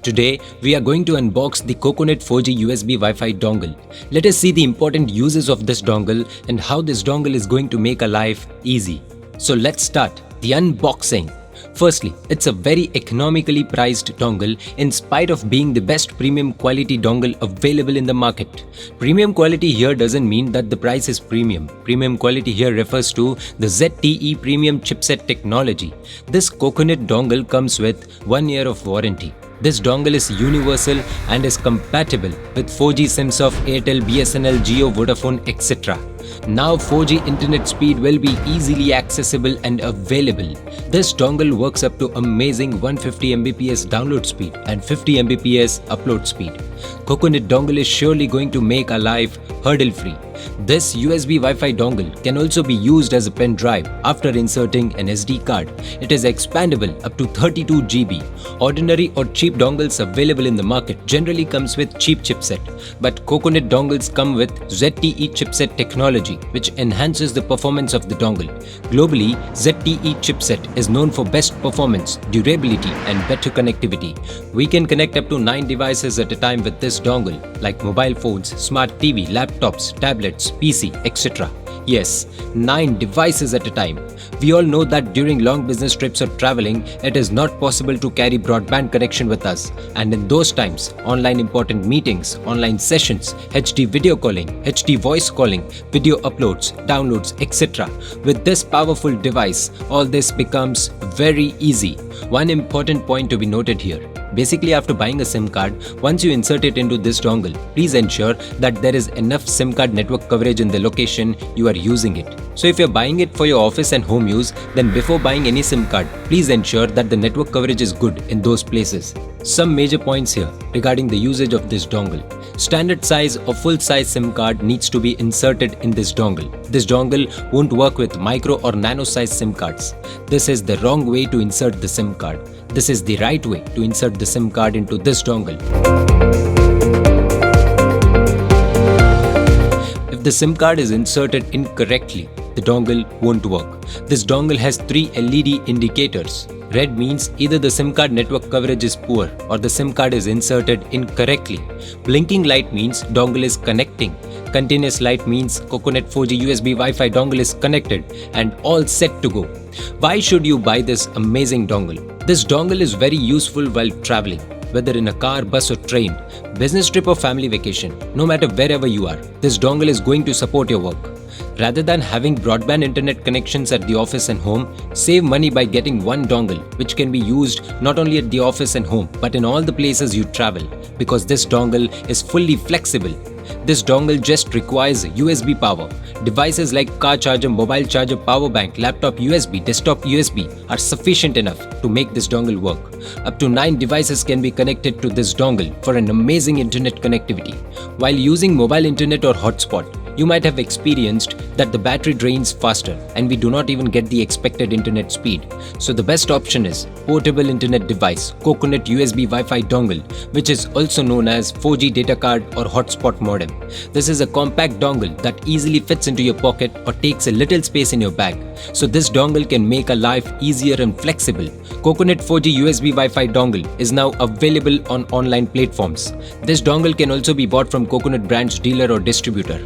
Today, we are going to unbox the Coconut 4G USB Wi-Fi dongle. Let us see the important uses of this dongle and how this dongle is going to make our life easy. So let's start the unboxing. Firstly, it's a very economically priced dongle in spite of being the best premium quality dongle available in the market. Premium quality here doesn't mean that the price is premium. Premium quality here refers to the ZTE premium chipset technology. This Coconut dongle comes with 1 year of warranty. This dongle is universal and is compatible with 4G SIMs of Airtel, BSNL, Jio, Vodafone, etc. Now 4G internet speed will be easily accessible and available. This dongle works up to amazing 150 Mbps download speed and 50 Mbps upload speed. Coconut dongle is surely going to make our life hurdle-free. This USB Wi-Fi dongle can also be used as a pen drive after inserting an SD card. It is expandable up to 32 GB. Ordinary or cheap dongles available in the market generally comes with cheap chipset, but Coconut dongles come with ZTE chipset technology, which enhances the performance of the dongle. Globally, ZTE chipset is known for best performance, durability and better connectivity. We can connect up to 9 devices at a time with this dongle, like mobile phones, smart TV, laptops, tablets, PC, etc. Yes, 9 devices at a time. We all know that during long business trips or traveling, it is not possible to carry broadband connection with us. And in those times, online important meetings, online sessions, HD video calling, HD voice calling, video uploads, downloads, etc. With this powerful device, all this becomes very easy. One important point to be noted here. Basically, after buying a SIM card, once you insert it into this dongle, please ensure that there is enough SIM card network coverage in the location you are using it. So if you're buying it for your office and home use, then before buying any SIM card, please ensure that the network coverage is good in those places. Some major points here regarding the usage of this dongle. Standard size or full size SIM card needs to be inserted in this dongle. This dongle won't work with micro or nano size SIM cards. This is the wrong way to insert the SIM card. This is the right way to insert the SIM card into this dongle. If the SIM card is inserted incorrectly, the dongle won't work. This dongle has 3 LED indicators. Red means either the SIM card network coverage is poor or the SIM card is inserted incorrectly. Blinking light means dongle is connecting. Continuous light means Coconut 4G USB Wi-Fi dongle is connected and all set to go. Why should you buy this amazing dongle? This dongle is very useful while traveling, whether in a car, bus or train, business trip or family vacation. No matter wherever you are, this dongle is going to support your work. Rather than having broadband internet connections at the office and home, save money by getting one dongle which can be used not only at the office and home but in all the places you travel, because this dongle is fully flexible. This dongle just requires USB power. Devices like car charger, mobile charger, power bank, laptop USB, desktop USB are sufficient enough to make this dongle work. Up to 9 devices can be connected to this dongle for an amazing internet connectivity. While using mobile internet or hotspot, you might have experienced that the battery drains faster and we do not even get the expected internet speed. So the best option is portable internet device, Coconut USB Wi-Fi dongle, which is also known as 4G data card or hotspot modem. This is a compact dongle that easily fits into your pocket or takes a little space in your bag. So this dongle can make a life easier and flexible. Coconut 4G USB Wi-Fi dongle is now available on online platforms. This dongle can also be bought from Coconut brand's dealer or distributor.